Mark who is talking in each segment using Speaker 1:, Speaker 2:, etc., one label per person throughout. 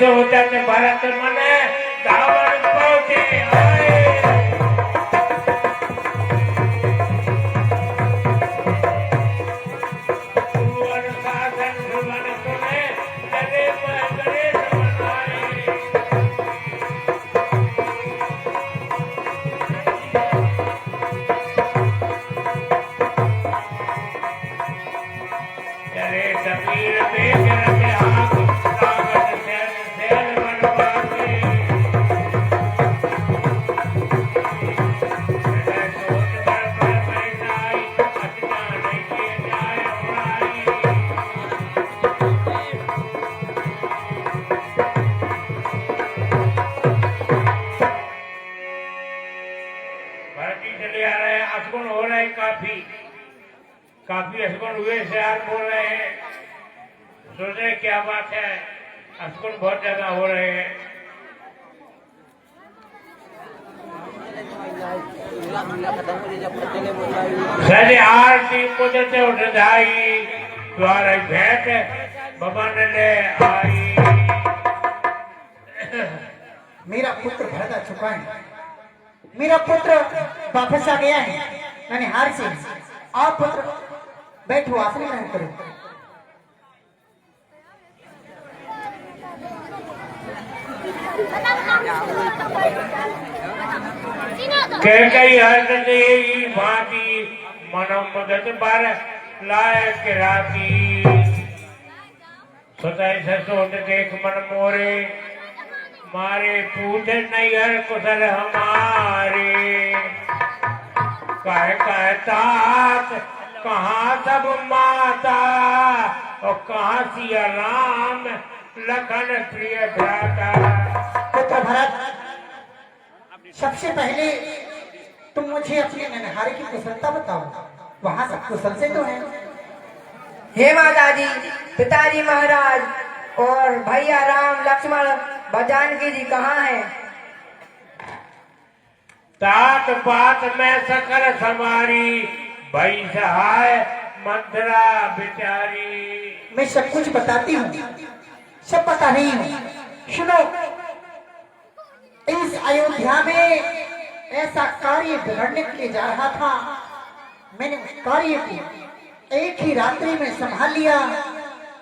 Speaker 1: होता के भारत मने धावन पहुंचे आए सुवन साधन सुवन सुने चले गणेश बनाए चले समीर बेग रखे हाथ सागर सेल सेल बनवाते चले सोच कर बैठाई अज्ञान के जाए उड़ाई भरती चले आ रहे हैं अशगुन हो रहे हैं काफी अशगुन हुए शेर बोल रहे हैं सोच रहे क्या बात है अशगुन बहुत ज्यादा हो रहे हैं सज आरती कुदरत उठ जाई द्वार भेंट बबन ले आई
Speaker 2: मेरा पुत्र भरत आ चुका है। मेरा पुत्र वापस आ गया है मैंने हार से। आप पुत्र बैठो आसन ग्रहण करो।
Speaker 1: कह गई हर दे भांति मनो मदद पर लाए के राती सताई ससोट देख मन मोरे मारे पूछे नैहर कुशल हमारे कह तात कहाँ सब माता और कहाँ सिया राम लखन प्रिय भ्राता।
Speaker 2: पुत्र भरत सबसे पहले तुम मुझे अपने ननहारे की कुशलता बताओ। वहाँ सब कुशल से तो है।
Speaker 3: हे माताजी पिताजी महाराज और भैया राम लक्ष्मण जानकी जी कहाँ हैं?
Speaker 1: तात पात में सकल समारी भई सहाय मंत्रा बिचारी।
Speaker 2: मैं सब कुछ बताती हूँ सब बता रही हूँ सुनो। इस अयोध्या में ऐसा कार्य बिगड़ने के लिए जा रहा था। मैंने उस कार्य को एक ही रात्रि में संभाल लिया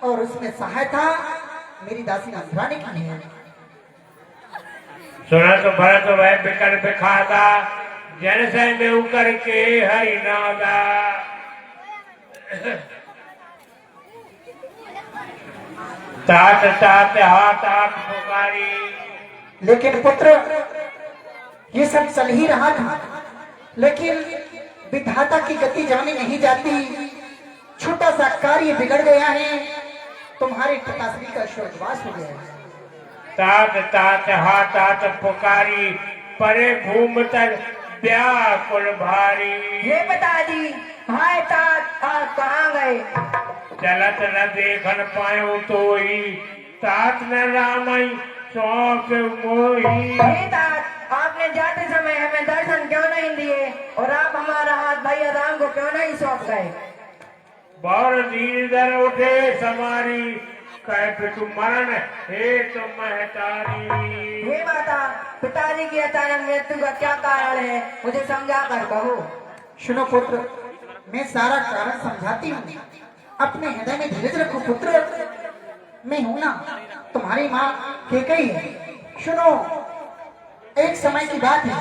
Speaker 2: और उसमें सहायता मेरी दासी मंथरा ने की है।
Speaker 1: सुना तो भरत वह बिकर बिखादा जन से में उकर के हरि नादा। तात तात हाथ आंख पुकारी।
Speaker 2: लेकिन पुत्र ये सब चल ही रहा था लेकिन विधाता की गति जानी नहीं जाती। छोटा सा कार्य बिगड़ गया है। तुम्हारे पिताश्री का स्वर्गवास हो गया है।
Speaker 1: तात तात हाथ आंख पुकारी परे घूम तर व्याकुल भारी।
Speaker 3: हे पिताजी भाई तात आप कहाँ गए?
Speaker 1: चलत न देखन पायो तोई तात न रामई सौंप मोही।
Speaker 3: हे तात आपने जाते समय हमें दर्शन क्यों नहीं दिए और आप हमारा हाथ भैया राम को क्यों नहीं सौंप गए?
Speaker 1: बौर धीर दर उठे समारी कह पितु मरण हे तुम महतारी।
Speaker 3: हे माता पिताजी की अचानक मृत्यु का क्या कारण है मुझे समझा कर कहो।
Speaker 2: सुनो पुत्र मैं सारा कारण समझाती हूँ। अपने हृदय में धीरज रखो पुत्र। मैं हूं ना तुम्हारी माँ कैकेयी है। सुनो एक समय की बात है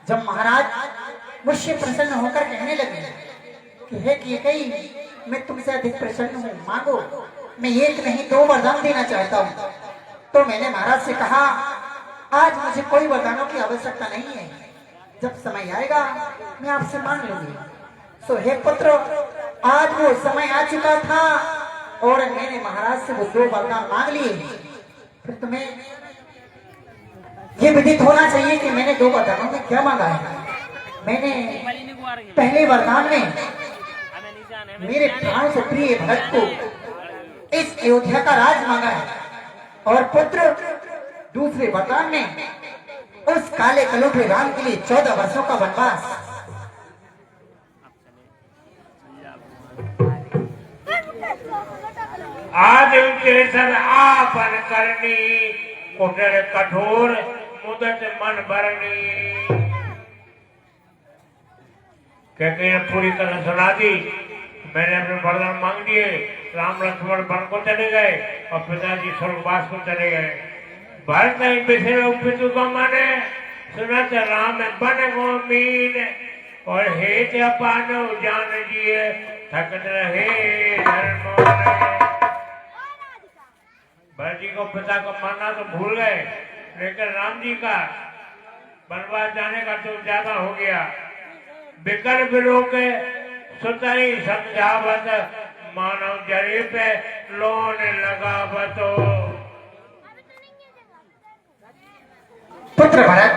Speaker 2: जब महाराज मुझसे प्रसन्न होकर कहने लगे कि हे कैकेयी मैं तुमसे अधिक प्रसन्न हूँ मांगो। मैं एक नहीं दो वरदान देना चाहता हूँ। तो मैंने महाराज से कहा आज मुझे कोई वरदानों की आवश्यकता नहीं है। जब समय आएगा मैं आपसे मांग लूंगी। तो हे पुत्र आज वो समय आ चुका था और मैंने महाराज से वो दो वरदान मांग लिए। फिर तुम्हें ये विदित होना चाहिए कि मैंने दो वरदानों में क्या मांगा है। मैंने पहले वरदान में मेरे प्राण से प्रिय भरत को इस अयोध्या का राज मांगा है और पुत्र दूसरे वरदान में उस काले कलुठे राम के लिए 14 वर्षों का वनवास।
Speaker 1: आज उनके सर आपन करनी कुटर कठोर मुदत मन भरनी। कहते हैं पूरी तरह सुना दी। मैंने अपने वरदान मांग दिए। राम लक्ष्मण वन को चले गए और पिताजी स्वर्गवास को चले गए। भरत नहीं बिछड़े पितु को माने सुनत राम बन गो मीन और हेत पानो जान जिए थकत रहे धर्म। भरत जी को पिता को मानना तो भूल गए, लेकिन राम जी का वनवास जाने का तो ज्यादा हो गया। विकल्प लोग सुतई समझावत मानव जरे पे लोन लगावतो।
Speaker 2: पुत्र भरत,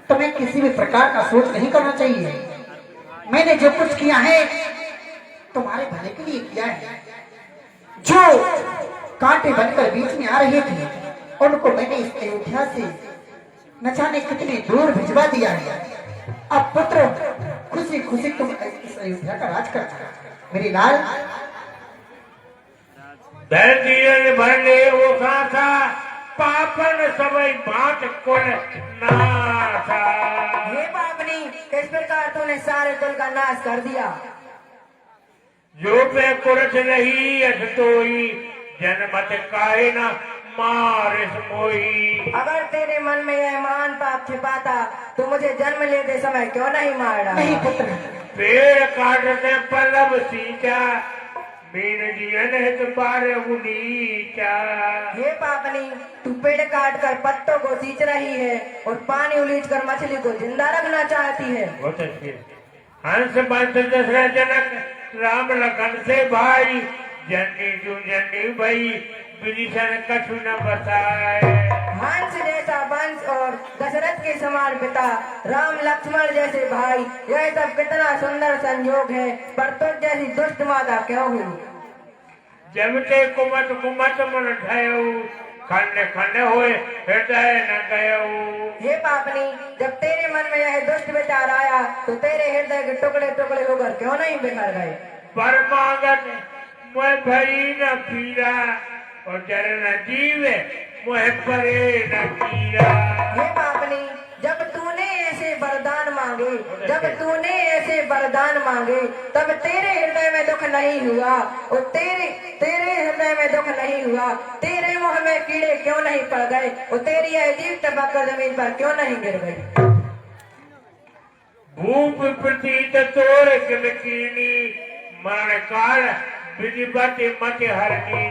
Speaker 2: तुम्हें किसी भी प्रकार का सोच नहीं करना चाहिए। मैंने जो कुछ किया है तुम्हारे भले के लिए किया है। जो कांटे बनकर बीच में आ रहे थे उनको मैंने इस अयोध्या से न जाने कितने दूर भिजवा दिया है। अब पुत्र खुशी खुशी तुम इस अयोध्या का राज करना। मेरी लाल
Speaker 1: धरती भरले वो था पापन सबई बात कुल नाथा।
Speaker 3: हे पापनी, किस प्रकार तूने सारे कुल का नाश कर दिया।
Speaker 1: जो पे कुरछ रही असतोई जनमत काहे न मारिस मोही।
Speaker 3: अगर तेरे मन में यह मान पाप छिपाता तो मुझे जन्म लेते समय क्यों नहीं मार डाला।
Speaker 2: नहीं पुत्र,
Speaker 1: पेड़ काटते पल्लव सींचा मीन जीवन हित पार उनीचा।
Speaker 3: हे पापनी, तू पेड़ काट कर पत्तों को सींच रही है और पानी उलीच कर मछली को जिंदा रखना चाहती है।
Speaker 1: बहुत अच्छी। हंस बंस दशरथ जनक राम लखन से भाई जन्नी जू जन्नी भाई विभीषण कछु न बताए।
Speaker 3: हंस जैसा वंश और दशरथ के समान पिता, राम लक्ष्मण जैसे भाई, यह सब कितना सुंदर संयोग है। पर तुझ जैसी दुष्ट माता क्यों हुई।
Speaker 1: जमते कुमत कुमत मन ठायो खंड खंड होए हृदय न गयो।
Speaker 3: हे पापनी, जब तेरे मन में यह दुष्ट विचार आया तो तेरे हृदय के टुकड़े टुकड़े होकर क्यों नहीं बिखर गए।
Speaker 1: परमागत मोह भरी न पीरा और जर न जीवे मोह परे न कीरा।
Speaker 3: हे पापनी, जब तूने ऐसे वरदान मांगे, जब तूने ऐसे वरदान मांगे तब तेरे हृदय में दुख नहीं हुआ और तेरे हृदय में दुख नहीं हुआ। तेरे मुंह में कीड़े क्यों नहीं पड़ गए और तेरी यह जीभ टपक जमीन पर क्यों नहीं गिर गई।
Speaker 1: भूप प्रतीत तोड़ किलकीनी मरण काल विधिवत मत हरनी।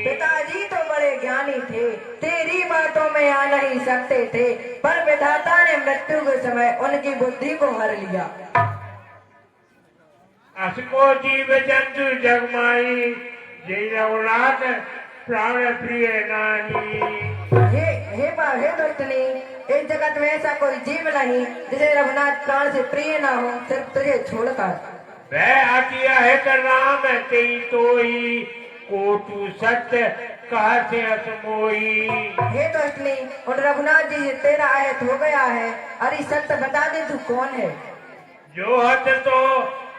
Speaker 3: पिताजी तो बड़े ज्ञानी थे, तेरी बातों में आ नहीं सकते थे, पर विधाता ने मृत्यु के समय उनकी बुद्धि को हर लिया।
Speaker 1: असको जीव जंतु जगमाई जय रघुनाथ प्राण प्रिय नानी।
Speaker 3: हे दुष्टनी, इस जगत में ऐसा कोई जीव नहीं जिसे रघुनाथ प्राण से प्रिय ना हो, सिर्फ तुझे छोड़कर।
Speaker 1: वह हटिया है कर राम कई तोई कोटू सत्य कहा से असमोई।
Speaker 3: हे दुष्टनी, उन रघुनाथ जी से तेरा आहत हो गया है। अरे सत्य बता दे तू कौन है।
Speaker 1: जो हत तो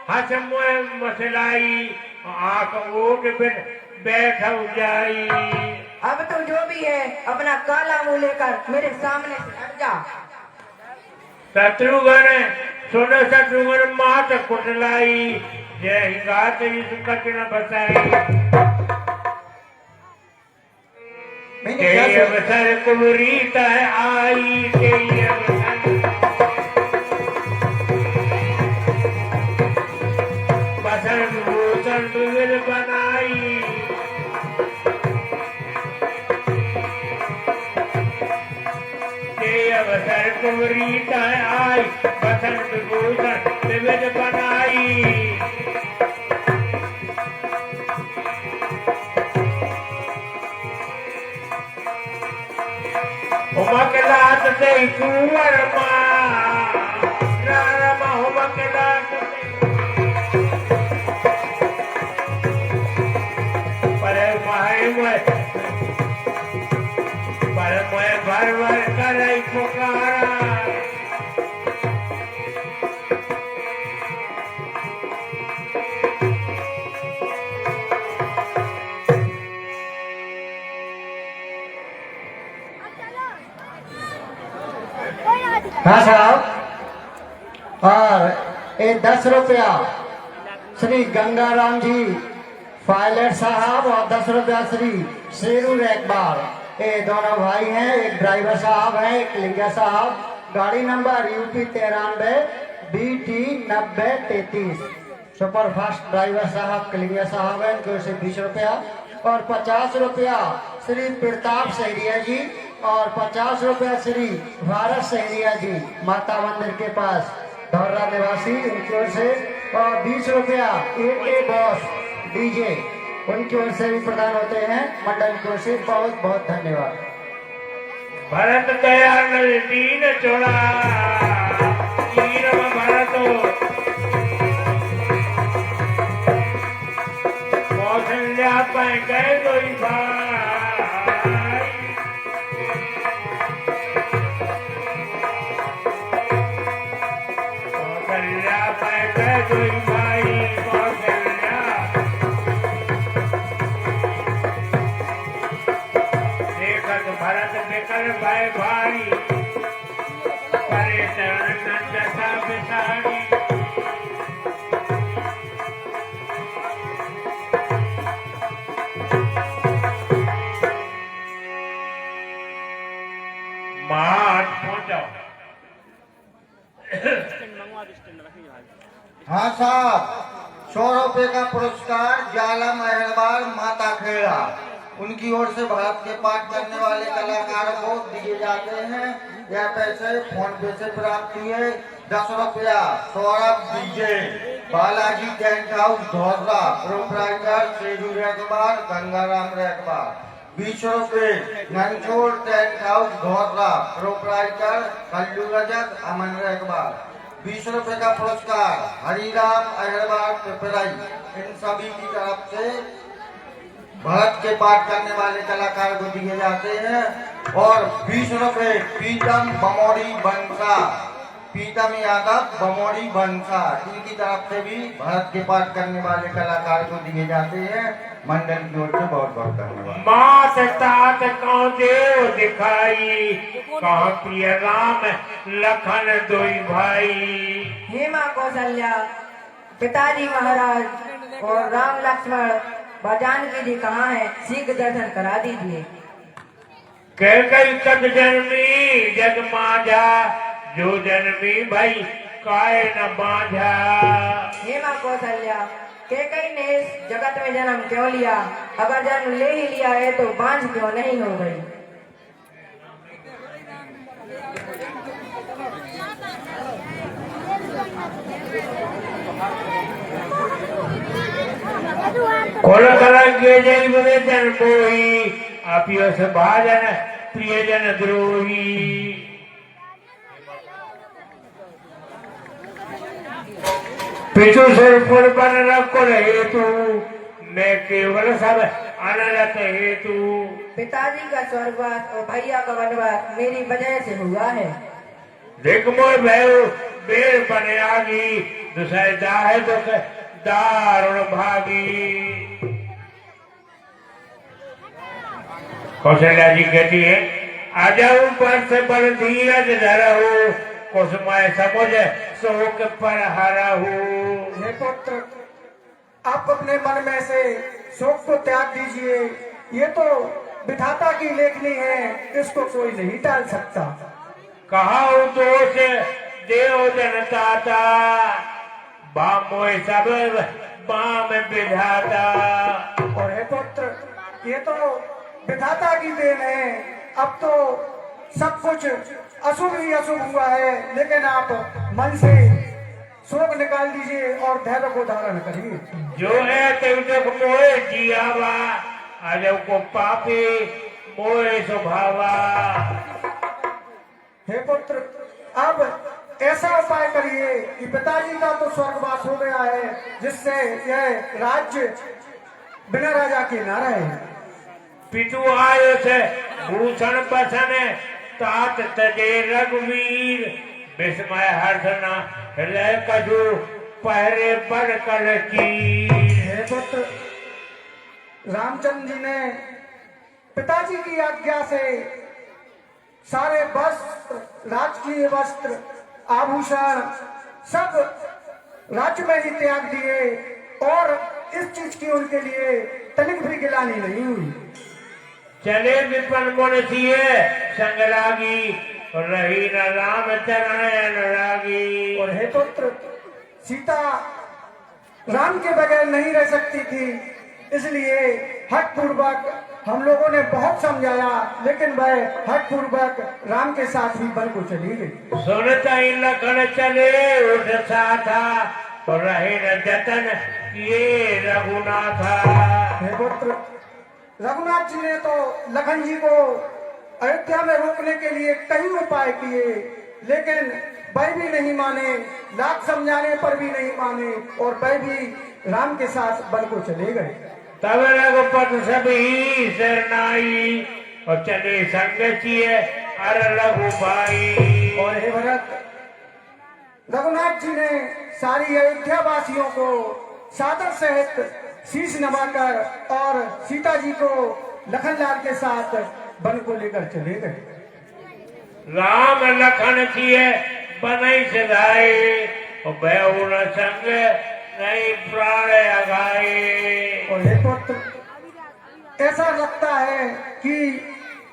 Speaker 1: हस मोह मसलाई आंख ओट बिन बैठ जाई।
Speaker 3: अब तू जो भी है अपना काला मुंह लेकर मेरे सामने से हट जा।
Speaker 1: शत्रुघ्न सुन शत्रुघ्न मात कुटलाई जय हिंगात कच न बसाई। जय अवसर कुबरीत आई जय अवसर बसर भूषण दुर्विल बनाई। जय अवसर कुबरीत आई बसर भूषण दुर्विल बनाई। उमकलात से कुंवर मां रामा उमकलात पर मैं भर भर कर पुकारा।
Speaker 4: हाँ साहब। और ये 10 रुपया श्री गंगाराम जी पायलट साहब और 10 रुपया श्री शेरू रेकबार। ये दोनों भाई हैं, एक ड्राइवर साहब हैं, एक लिंगा साहब। गाड़ी number UP 93 BT 9033। Superfast driver साहब कलिंगा साहब हैं, इनकी ओर से 20 रुपया। और 50 रुपया श्री प्रताप सहरिया जी और 50 रुपया श्री भारत सहरिया जी माता मंदिर के पास धौरा निवासी, उनकी ओर से। और 20 रुपया AK बॉस DJ, उनकी ओर से भी प्रदान होते हैं मंडल की ओर से। बहुत बहुत धन्यवाद।
Speaker 1: भरत दयाल दीन चोड़ा वीर भरत कौशल्या पाए गए दोई भाई। कौशल्या पाए गए दोई भाई। कौशल्या देखत भरत बिकर भाई भाई करे चरण दशा बिसारी। मात पहुंचाओ।
Speaker 5: हाँ साहब, 100 रुपए का पुरस्कार जालम अहरबार माता खेड़ा, उनकी ओर से भारत के पाठ करने वाले कलाकारों को दिए जाते हैं। यह पैसे फोन पे से प्राप्त हुए। 10 रुपया Saurabh DJ Balaji tent house Dhaura, proprietor Sheru Rekbar Gangaram Rekbar. 20 रुपए Nanchor tent house Dhaura, proprietor Kallu Rajak Aman Rekbar. 20 रुपए का पुरस्कार हरिराम अग्रवाल पिपराई, इन सभी की तरफ से भारत के पाठ करने वाले कलाकार को दिए जाते हैं। और 20 रुपए पीतम बमोड़ी बंसा, पीतम यादव बमोड़ी बंसा, इनकी तरफ से भी भारत के पाठ करने वाले कलाकार को दिए जाते हैं। मंडल की ओर से बहुत बहुत धन्यवाद।
Speaker 1: मात तात कौन देव दिखाई, कहाँ प्रिय राम लखन दोई भाई।
Speaker 3: हेमा कौशल्या पिताजी महाराज और राम लक्ष्मण व जानकी जी कहाँ हैं? शीघ्र दर्शन करा दीजिए।
Speaker 1: कह गई तक जन्मी जग मांझा, जो जन्मी भाई काय न बांझा।
Speaker 3: हेमा कौशल्या कैकेयी ने इस जगत में जन्म क्यों लिया? अगर जन्म ले ही लिया है तो बांझ क्यों नहीं हो गई?
Speaker 1: कोल करेंगे जय बने जन कोई, आपियो से भाजन प्रियजन द्रोही। पिछू सिर पुर पर रखो हेतु, मैं केवल सब अनरत हेतु।
Speaker 3: पिताजी का स्वर्गवास और भैया का वनवास मेरी वजह से हुआ है।
Speaker 1: देख मोर भैर बेर बने आगी, दुसरे दाहे तो दारुण भागी। कौशल्या जी कहती है, आ जाऊं पर से बड़ धीरज धरहु, कुसुमाय समुझ शोक पर हरहु।
Speaker 6: हे पुत्र, आप अपने मन में से शोक को त्याग दीजिए। ये तो विधाता की लेखनी है, इसको कोई नहीं टाल सकता।
Speaker 1: कहा दोष देव जनताता, बामोय सब बाम विधाता।
Speaker 6: और हे पुत्र, ये तो विधाता की देन है। अब तो सब कुछ अशुभ ही अशुभ हुआ है, लेकिन आप मन से शोक निकाल दीजिए और धैर्य को धारण करिए।
Speaker 1: जो है तेरे मोहे जियावा, आज को पापी मोहे स्वभावा।
Speaker 6: हे पुत्र, अब ऐसा उपाय करिए कि पिताजी का तो स्वर्गवास हो गया है, जिससे यह राज्य बिना राजा के न रहे।
Speaker 1: पितु आयो से भूषण बसन, तात तजे रघुवीर, विस्मय हर्षना हृदय कजु पहरे पर कर चीर।
Speaker 6: हे पुत्र, रामचंद्र जी ने पिताजी की आज्ञा से सारे वस्त्र, राजकीय वस्त्र, आभूषण सब राज्य में ही त्याग दिए और इस चीज की उनके लिए तनिक भी गिलानी नहीं हुई।
Speaker 1: चले विपन मन सिए संग लागी, रही न राम चरण अनुरागी।
Speaker 6: और हे पुत्र, सीता राम के बगैर नहीं रह सकती थी, इसलिए हठ पूर्वक हम लोगों ने बहुत समझाया, लेकिन वह हठ पूर्वक राम के साथ ही वन को चली गई।
Speaker 1: सुनता ही लखन चले उठ साथा, और रहे न जतन किए रघुनाथा।
Speaker 6: हे पुत्र, रघुनाथ जी ने तो लखन जी को अयोध्या में रोकने के लिए कई उपाय किए, लेकिन वह भी नहीं माने, लाख समझाने पर भी नहीं माने और वह भी राम के साथ वन को चले गए।
Speaker 1: तब रघुपत सभी शरणाई, और चले संग किए अर रघुभाई।
Speaker 6: और हे भरत, रघुनाथ जी ने सारी अयोध्या वासियों को सादर सहित शीश नवाकर और सीता जी को लखनलाल के साथ वन को लेकर चले गए।
Speaker 1: राम लखन किए बनई सदाए, और बैउन संग नहीं प्राण अगाए।
Speaker 6: और हे पुत्र, ऐसा लगता है कि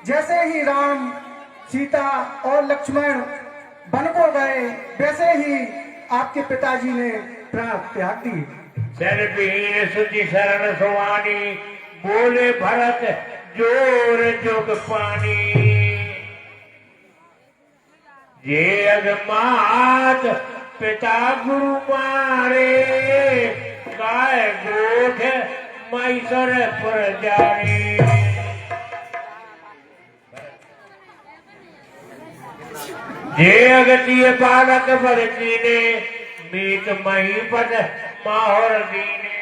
Speaker 6: जैसे ही राम, सीता और लक्ष्मण वन को गए, वैसे ही आपके पिताजी ने प्राण त्याग दिए।
Speaker 1: शर विहीन सुचि शरण सुवानी, बोले भरत जोर जुग पानी। जे अगमात पिता गुरु मारे, गाय गोठ मैसर पर जारे। जे अगतिय बालक बर कीने, मीत महीपत माहौर दीने।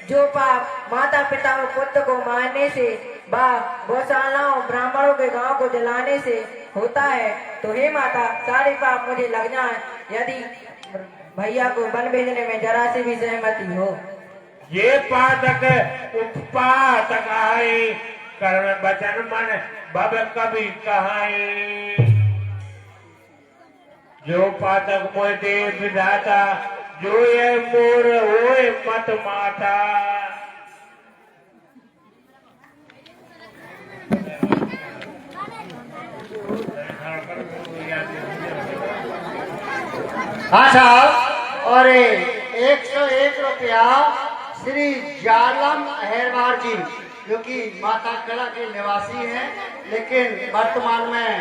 Speaker 3: जो पाप माता पिता और पुत्र को मारने से, व गौशालाओं ब्राह्मणों के गांव को जलाने से होता है, तो हे माता, सारे पाप मुझे लग जाए, यदि भैया को वन भेजने में जरा से भी सहमति हो।
Speaker 1: ये पातक उपपातक आए, कर्म वचन मन भव कभी कहाई। जो पातक मोह देव विधाता, जो ये मोर होए मत माता।
Speaker 4: हाँ साहब, और 101 रुपया श्री जालम अहरवार जी, जो कि माता कला के निवासी हैं, लेकिन वर्तमान में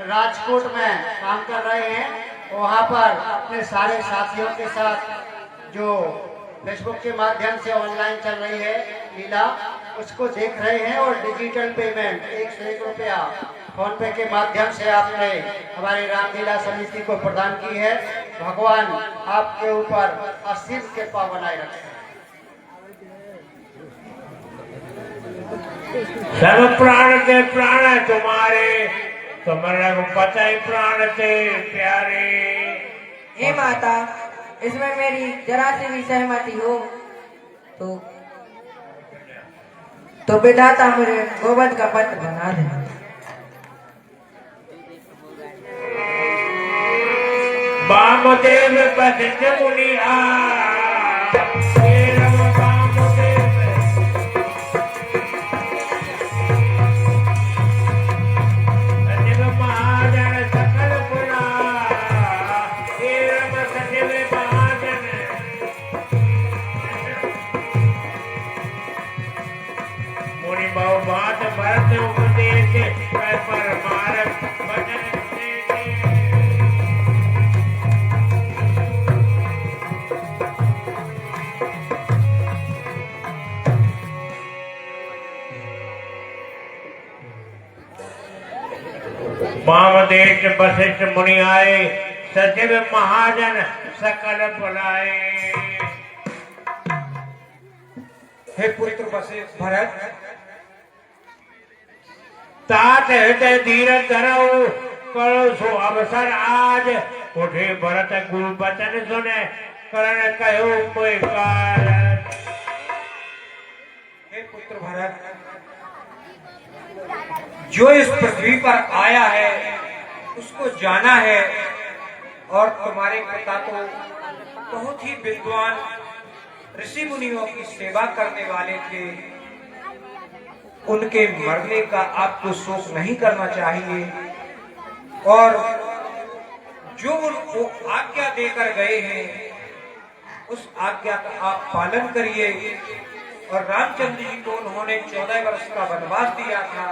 Speaker 4: राजकोट में काम कर रहे हैं। वहाँ पर अपने सारे साथियों के साथ जो फेसबुक के माध्यम से ऑनलाइन चल रही है लीला, उसको देख रहे हैं और डिजिटल पेमेंट 101 रुपया फोन पे के माध्यम से आपने हमारी रामलीला समिति को प्रदान की है। भगवान आपके ऊपर असीम कृपा बनाए रखें।
Speaker 1: सब प्राण के प्राण तुम्हारे, तुम्हारा पता ही प्राण से प्यारे।
Speaker 3: हे माता, इसमें मेरी जरा सी भी सहमति हो तो विधाता मुझे गोवध का पत्र बना दे।
Speaker 1: वामदेव बसिष्ठ मुनि बात भरत उपदेश पर मारक वचन वामदेव वशिष्ठ मुनि आए, सचिव महाजन सकल बुलाए।
Speaker 6: हे पुत्र वशिष्ठ भरत,
Speaker 1: तात हृदय धीर धरऊ, करो सो अवसर आज। उठे भरत गुरु बचन सुने, करण कहो मोय कारज।
Speaker 6: हे पुत्र भरत, जो इस पृथ्वी पर आया है
Speaker 7: उसको जाना है। और तुम्हारे पिता तो बहुत ही विद्वान ऋषि मुनियों की सेवा करने वाले थे, उनके मरने का आपको शोक नहीं करना चाहिए। और जो उनको आज्ञा देकर गए हैं उस आज्ञा का आप पालन करिए। और रामचंद्र जी को उन्होंने 14 वर्ष का वनवास दिया था,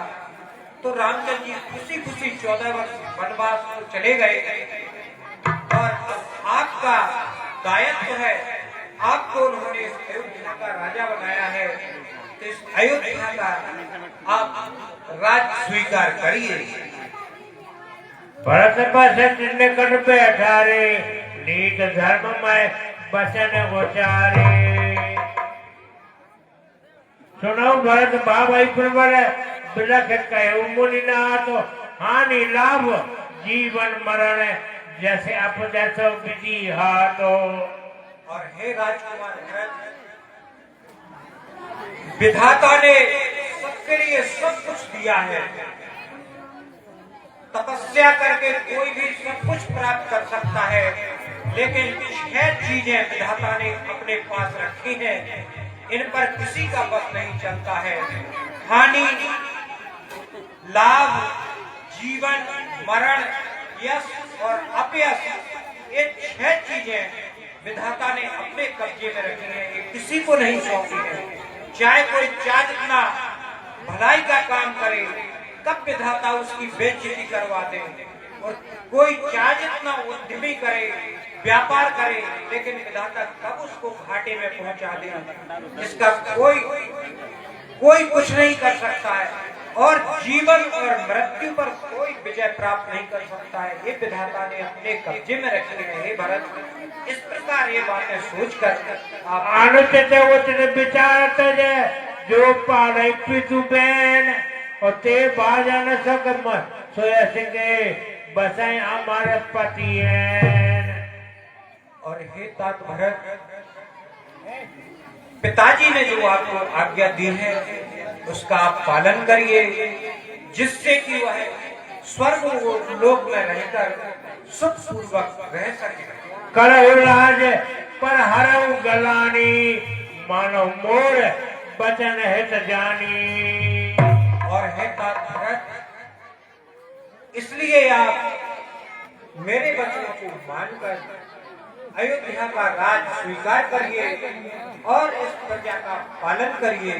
Speaker 7: तो रामचंद्र जी खुशी खुशी 14 वर्ष वनवास को चले गए। और अब आपका दायित्व है, आपको उन्होंने इस अयोध्या का राजा बनाया है, तो इस अयोध्या का आप राज स्वीकार करिए।
Speaker 1: भरत बसन निकट बैठारे, नीत धर्म में बसन उचारे। सुनो भरत बाबा प्रवर बिलख कहो मुनिनाथ, हानि लाभ जीवन मरण जैसे अप जैसो विधि हाथो।
Speaker 7: और हे राजकुमार भरत, विधाता ने सबके लिए सब कुछ दिया है। तपस्या करके कोई भी सब कुछ प्राप्त कर सकता है, लेकिन 6 चीजें विधाता ने अपने पास रखी हैं, इन पर किसी का बस नहीं चलता है। हानि, लाभ, जीवन, मरण, यश और अपयश, ये 6 चीजें विधाता ने अपने कब्जे में रखी हैं, ये किसी को नहीं सौंपी है। चाहे कोई चाहे जितना भलाई का काम करे, कब विधाता उसकी बेइज्जती करवा दे, और कोई चाहे जितना उद्यमी करे, व्यापार करे, लेकिन विधाता कब उसको घाटे में पहुंचा दे, जिसका कोई कुछ नहीं कर सकता है। और जीवन और मृत्यु पर कोई विजय प्राप्त नहीं कर सकता है, ये विधाता ने अपने कब्जे में रखी है। हे भरत, इस प्रकार ये बातें सोचकर आप
Speaker 1: अनुचित उचित विचार तजे, जो पाड़े पितु बैन और ते बाजा न सकम सोया सिंगे बसाए हमारे पति हैं।
Speaker 7: और हे तात भरत, पिताजी ने जो आपको आज्ञा दी है उसका आप पालन करिए, जिससे कि वह स्वर्ग लोक में रहकर सुख पूर्वक रह सके।
Speaker 1: करहु राज पर हरऊ गलानी, मानो मोर बचन हित जानी।
Speaker 7: और हे तात भरत, इसलिए आप मेरे वचनों को मानकर अयोध्या का राज स्वीकार करिए और इस प्रजा का पालन करिए,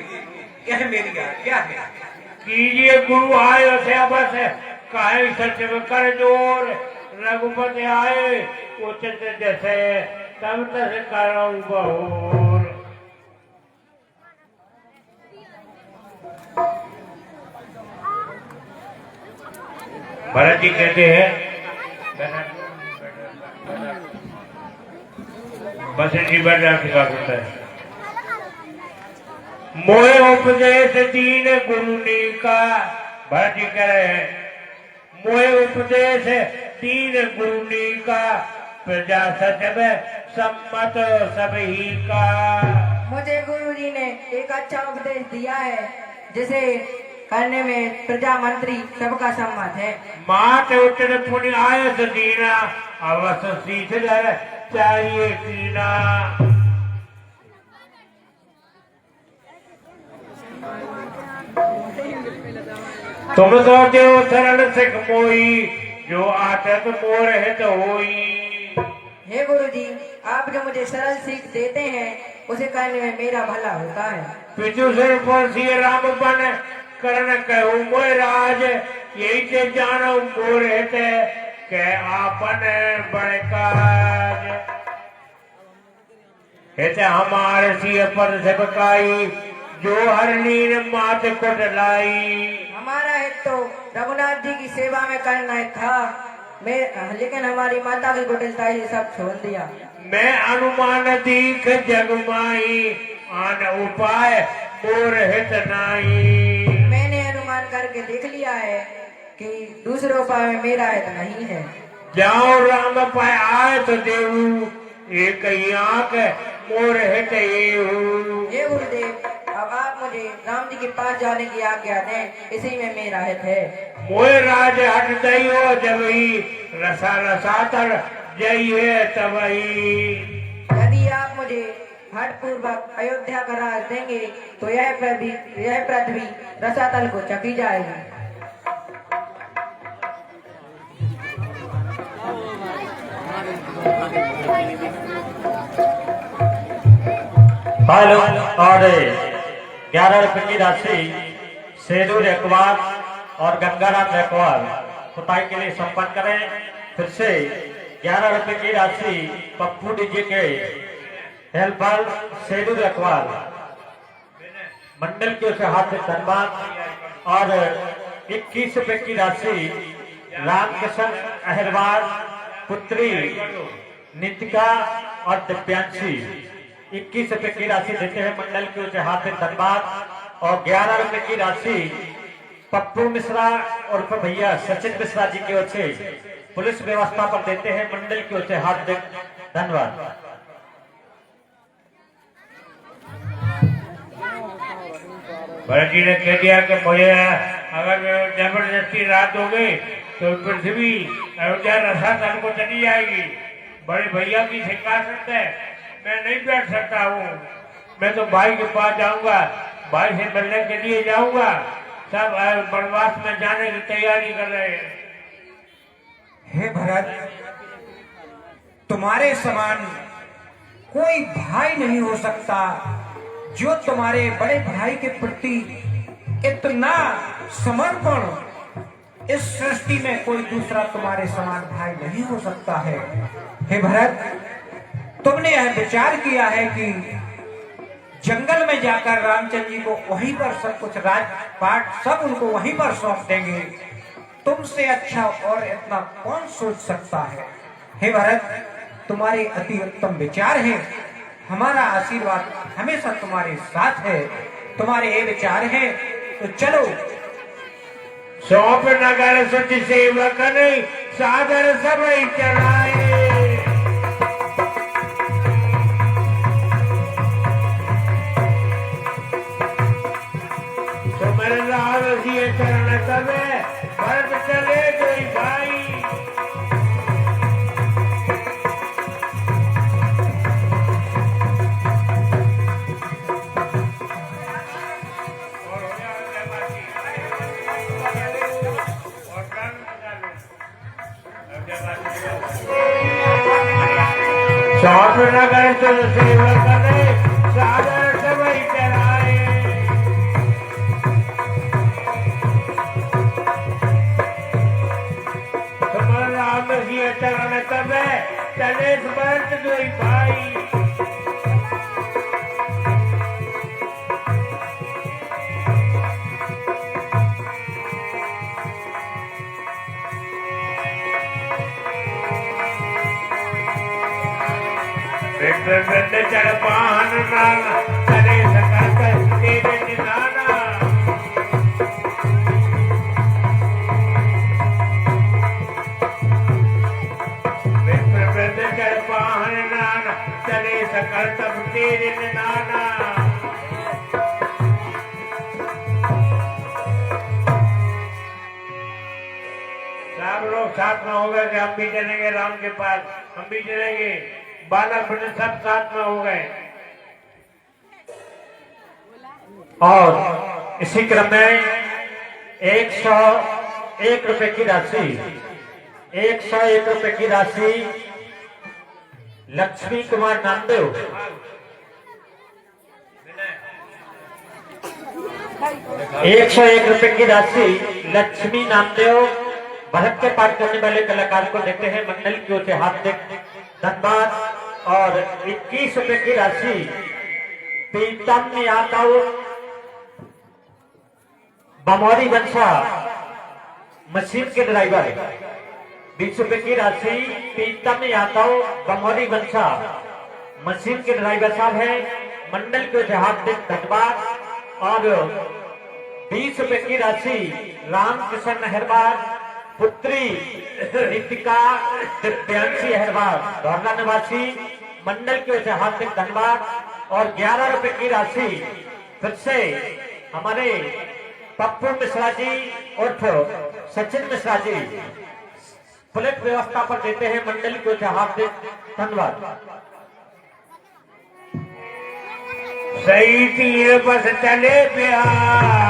Speaker 7: यह मेरी आज्ञा है।
Speaker 1: कीजिए गुरु आयो से बस काहे सचिव कर जोर, रघुपति आए उचित जैसे तब तक करो बहोर। भरत जी कहते हैं, बसन जी बैठा सिखा सकता है। मोहे उपदेश दीन गुरु ने का, भरत जी कह रहे हैं मोहे उपदेश दीन गुरु ने का, प्रजा सचब सम्मत सबही का।
Speaker 3: मुझे गुरुजी ने एक अच्छा उपदेश दिया है, जिसे करने में प्रजा मंत्री सबका सम्मत है।
Speaker 1: मात उतर पुण्य आयस दीना, अवश्य सीख धर चाहिए दीना। तुम तो देव सरल सिख मोई, जो आदत मोर हित होई।
Speaker 3: हे गुरुजी, आप जो मुझे सरल सीख देते हैं उसे करने में मेरा भला होता है।
Speaker 1: पितु सिर पर सिय राम बन करण कहू मोय राज, यही से जानो मोर हित के आपन बड़ काज। हित हमारे सिय पर सबकाई, जो हर नीर मात कुट लाई।
Speaker 3: हमारा हित तो रघुनाथ जी की सेवा में करना था, लेकिन हमारी माता की कुटिलता ये सब छोड़ दिया।
Speaker 1: मैं अनुमान दीख जगमाई, आन उपाय मोर हित नाई।
Speaker 3: मैंने अनुमान करके देख लिया है कि दूसरे उपाय में मेरा हित नहीं है।
Speaker 1: जाओ राम पाए आए तो देवू, एक ही आंख मोर हित येहू।
Speaker 3: हे गुरुदेव, अब आप मुझे राम जी के पास जाने की आज्ञा दें, इसी में मेरा हित है।
Speaker 1: मोए राज हट दई हो जबही रसा रसा तर जई है तबही।
Speaker 3: यदि आप मुझे हट पूर्वक अयोध्या का राज देंगे तो यह पृथ्वी रसातल को चपी जाएगी।
Speaker 8: हेलो और 11 रुपए की राशि शेरू रेकवार और गंगाराम रेकवार खुदाई के लिए संपर्क करें। फिर से 11 रुपए की राशि पप्पू डीजे के हेल्पर शेरू रेकवार मंडल की ओर से हार्दिक धन्यवाद। और 21 रुपए की राशि रामकिशन अहिरवार पुत्री नितिका और दिव्यांशी 21 रुपए की राशि देते हैं मंडल की ओर से हार्दिक धन्यवाद। और 11 रुपए की राशि पप्पू मिश्रा और भैया सचिन मिश्रा जी की ओर से पुलिस व्यवस्था पर देते हैं मंडल की ओर से हार्दिक धन्यवाद।
Speaker 1: भरत जी ने कह दिया कि मुझे अगर जबरदस्ती रात हो गई तो पृथ्वी अयोध्या रसातल को चली जाएगी। बड़े भैया की शिकायत है, मैं नहीं बैठ सकता हूँ। मैं तो भाई के पास जाऊंगा, भाई से मिलने के लिए जाऊंगा। सब वनवास में जाने की तैयारी कर रहे हैं।
Speaker 7: हे भरत, तुम्हारे समान कोई भाई नहीं हो सकता जो तुम्हारे बड़े भाई के प्रति इतना समर्पण। इस सृष्टि में कोई दूसरा तुम्हारे समान भाई नहीं हो सकता है। हे भरत, तुमने यह विचार किया है कि जंगल में जाकर रामचंद्र जी को वहीं पर सब कुछ राजपाट सब उनको वहीं पर सौंप देंगे। तुमसे अच्छा और इतना कौन सोच सकता है। हे भरत, तुम्हारे अति उत्तम विचार हैं। हमारा आशीर्वाद हमेशा तुम्हारे साथ है। तुम्हारे ये विचार हैं तो चलो।
Speaker 1: सौंप नगर सच सेवक नहीं सादर सब चढ़ाए। चरण सब भरत चले कोई भाई। सौंप नगर चल सेवक ने सादर सब चढ़ाए। राम जी चरण तब चले भरत दुई भाई। चढ़ पान नाना चले सकल तेरे निशाना। चले सकल तब तेरे नाना। सब लोग साथ में हो गए कि हम भी चलेंगे राम के पास, हम भी चलेंगे। बालक बड़े सब साथ में हो गए।
Speaker 8: और इसी क्रम में 101 रुपए की राशि 101 रुपए की राशि लक्ष्मी कुमार नामदेव 101 रुपए की राशि लक्ष्मी नामदेव भरत के पाठ करने वाले कलाकार को देते हैं मंडल की ओर से हार्दिक धन्यवाद। और 21 रुपए की राशि प्रीतम यादव बमौरी वंशा मशीन के ड्राइवर 20 रुपए की राशि प्रीतम यादव बमौरी वंशा मशीन के ड्राइवर साहब हैं मंडल के हार्दिक धन्यवाद। और 20 रुपए की राशि रामकिशन अहिरवार पुत्री रितिका दिव्यांशी अहिरवार धौरला निवासी मंडल की ओर से हार्दिक धन्यवाद। और 11 रुपए की राशि फिर से हमारे पप्पू मिश्रा जी उर्फ सचिन मिश्रा जी प्लेट व्यवस्था पर देते हैं मंडली को हार्दिक धन्यवाद।
Speaker 1: सही तीर बस चले प्यार।